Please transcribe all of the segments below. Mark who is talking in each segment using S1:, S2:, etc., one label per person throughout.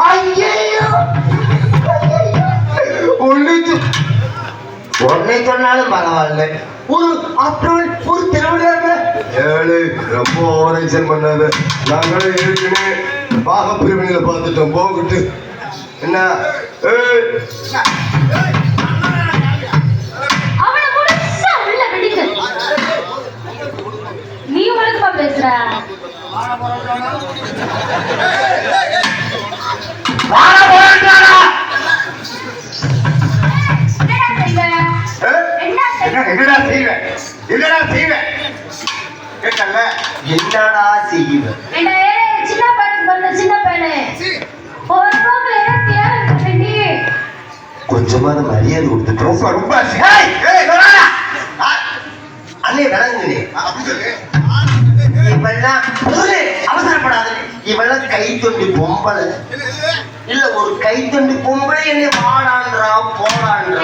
S1: ஐயோ ஒன்னை சொன்னாலும் பரவாயில்ல. ஒரு அப்புறம் ஒரு திருவிழாங்க
S2: ஏழு ரொம்ப ஓவரேஷன் பண்ணாத. நாங்களே ஏற்கனவே பாக பிரிவினையில பார்த்துட்டோம். போகிட்டு என்ன
S3: நீ உனக்குமா பேசுற?
S2: என்னடா செய்வேன் என்னடா செய்வேன் கேட்டல
S1: என்னடா செய்வேன்.
S3: சின்ன பையன் சின்ன பையனே ஒரு போக்குல
S1: கொஞ்சமாத மரியாதை கொடுத்துட்டு
S2: ரொம்ப ரொம்ப
S1: அண்ணே விளங்குனே இவெல்லாம் அவசரப்படாது. இவெல்லாம் கை தொண்டி பொம்பளை இல்ல ஒரு கை தொண்டி பொம்பளை என்னை வாடான்றா போடான்றா.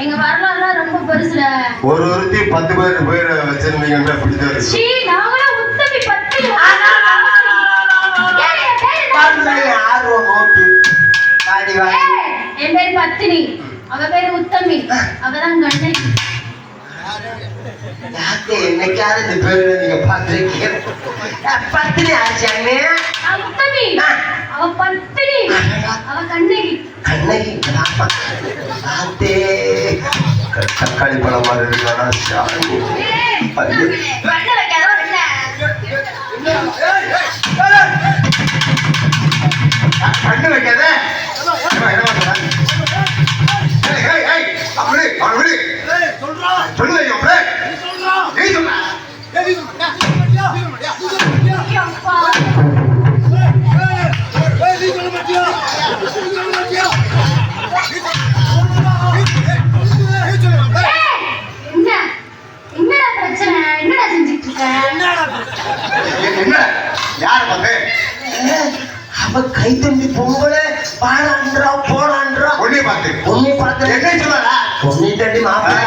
S3: எங்க வரலாறு ரொம்ப பெருசுல.
S2: ஒரு ஒருத்தி 10 பேர் வச்சிருந்தீங்கன்னா
S3: என் பேரு பத்தினி, அவ பேரு உத்தமி, அவதான் கண்ணகி.
S1: என்னைக்காவது இந்த பேரு நீங்க பாத்துருக்கீங்க? பத்தினி ஆச்சாங்க.
S3: உத்தமி அவ பத்தினி, அவ கண்ணகி.
S1: கண்ணகி தக்காளி பழம் மாதிரி இருக்கானா?
S2: கண்ணு வைக்காத.
S1: அவ கை தம்பி பொங்கலை பாடான்றா போடான்றா.
S2: பொண்ணை பார்த்து
S1: பொண்ணை பார்த்து
S2: என்ன சொல்லா?
S1: பொண்ணை தட்டி மாப்பிள்ள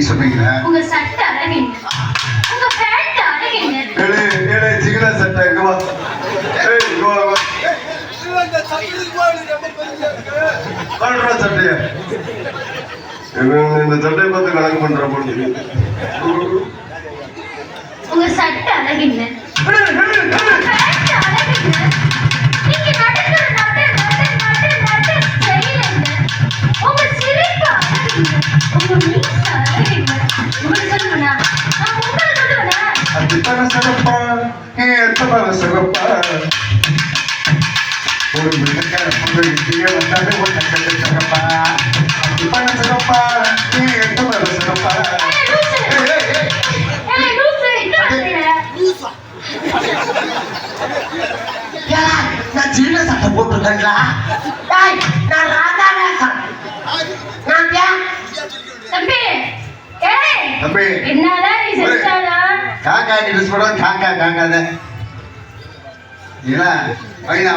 S2: சொல்றீங்களா?
S3: உங்க சட்டை அழகுங்க, உங்க பேண்ட் அழகுங்க.
S2: சிகனா சட்டை இங்க வா. சட்டையா இந்த சட்டையை பார்த்து கணக்கு பண்ற பொண்ணு.
S3: உங்க சட்டை அழகுங்க,
S1: நான் சின்ன சட்டை போட்டுருக்கேன்டா. நான் ராதா வேசம்.
S2: தம்பி
S3: என்னதான் நீ செஞ்சாடா?
S2: காக்கா யூஸ் பண்ண காக்கா காக்காத இல்ல பையனா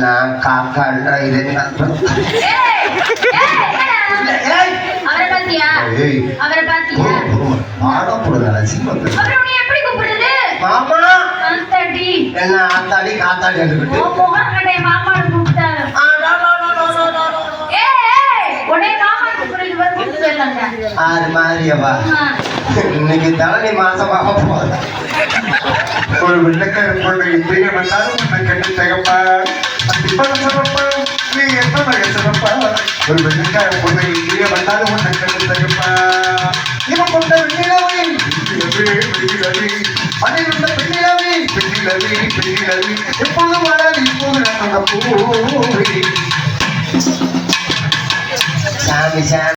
S1: நான் காக்கான்றா இது
S3: அவரை பாத்தியா? அவரை பாத்தியா? எப்படி கூப்பிடுறது?
S1: மாமா
S3: ஆத்தாடி
S1: என்ன ஆத்தாடி காத்தாடி எடுத்துக்கிட்டு
S3: மாமா கூப்பிட்டாரு.
S1: ஆறு மாதிரியவா இன்னைக்கு தலைமை மாசமாக போகுது.
S2: ஒரு வெள்ளக்கார பொண்ணு இப்படியே வந்தாலும் உன்னை கண்டு தகப்பா சிறப்பா நீ என்ன சிறப்பா. ஒரு வெள்ளக்கார பொண்ணு இப்படியே வந்தாலும் உன்னை கண்டு தகப்பா. இவன் கொண்ட வெண்ணிலவை மனைவியுள்ள பெண்ணிலவை பெண்ணிலவை பெண்ணிலவை எப்போது வராது இப்போது நான் பூ
S1: சாமி சாமி